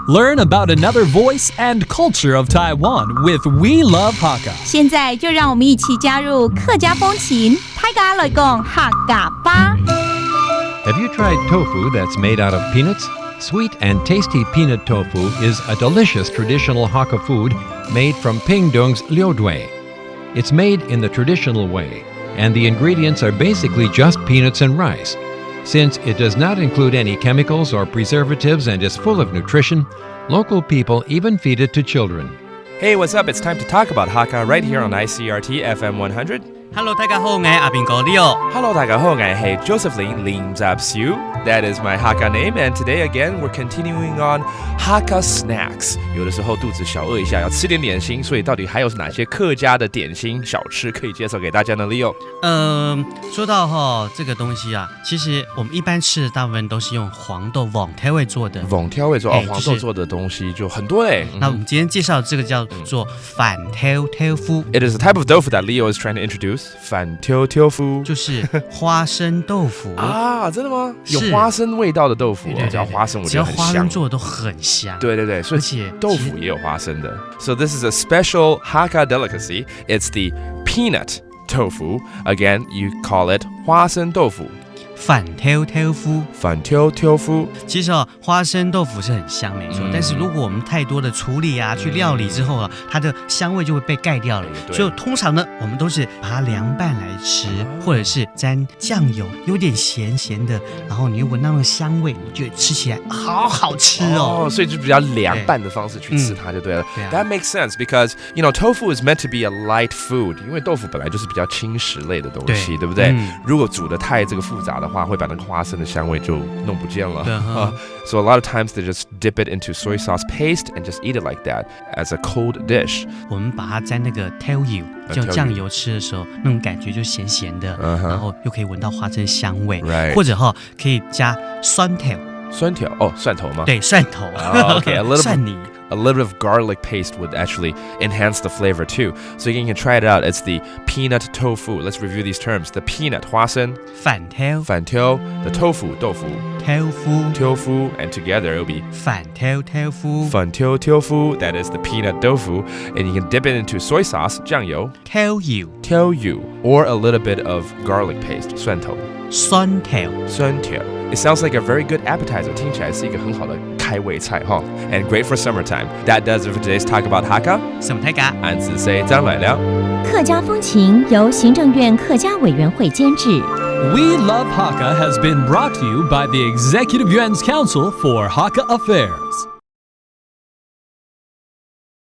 Learn about another voice and culture of Taiwan with We Love Hakka. 现在就让我们一起加入客家风情，大家来讲客家吧。Have you tried tofu that's made out of peanuts? Sweet and tasty peanut tofu is a delicious traditional Hakka food made from Pingdong's liudui. It's made in the traditional way, and the ingredients are basically just peanuts and rice. Since it does not include any chemicals or preservatives and is full of nutrition, local people even feed it to children. Hey, what's up? It's time to talk about Hakka right here on ICRT FM 100. Hello， 大家好，我係阿邊個 Leo。Hello, 大家好，我係 Josephine Lim Zap Siu. That is my Hakka name, and today again we're continuing on Hakka snacks. 有的时候肚子小饿一下，要吃点点心，所以到底还有哪些客家的点心小吃可以介绍给大家呢 ？Leo， 说到这个东西啊，其实我们一般吃的大部分都是用黄豆黃條味做的。黃條味做黃豆做的東西就很多嘞。那我們今天介紹這個叫做飯條條夫。It is a type of tofu that Leo is trying to introduce. 飯條條夫就是花生豆腐啊，真的嗎？有花生味道的豆腐，只要花生我觉得很香。只要花生做的都很香。对对对，所以豆腐也有花生的。So this is a special Hakka delicacy. It's the peanut tofu. Again, you call it 花生豆腐。飯條條夫，飯條條夫。其實花生豆腐是很香，沒錯。但是如果我們太多的處理啊，去料理之後啊，它的香味就會被蓋掉了。所以通常呢，我們都是把它涼拌來吃，或者是沾醬油，有點鹹鹹的，然後你又聞到那個香味，你覺得吃起來好好吃哦。所以就比較涼拌的方式去吃它就對了。That makes sense because you know tofu is meant to be a light food， 因為豆腐本來就是比較輕食類的東西，對不對？如果煮得太這個複雜的話，會把那個花生的香味就弄不見了。So a lot of times they just dip it into soy sauce paste and just eat it like that as a cold dish. 我們把它沾那個調油，就醬油吃的時候，那種感覺就鹹鹹的，然後又可以聞到花生香味，或者可以加酸條。酸條哦，蒜頭嗎？對，蒜頭。Okay, a little 蒜泥。A little bit of garlic paste would actually enhance the flavor too. So you can try it out. It's the peanut tofu. Let's review these terms. The peanut 花生，飯條，飯條 the tofu 豆腐，條夫 and together it'll be 飯條夫，飯條夫 that is the peanut tofu, and you can dip it into soy sauce 醬油，調油 or a little bit of garlic paste 蒜頭，酸條。It sounds like a very good appetizer. 听起来是一个很好的开胃菜哈 and great for summertime. That does it for today's talk about Hakka. 什麼大家？安子 say 張來了。客家風情由行政院客家委員會監製。We Love Hakka has been brought to you by the Executive Yuan's Council for Hakka Affairs.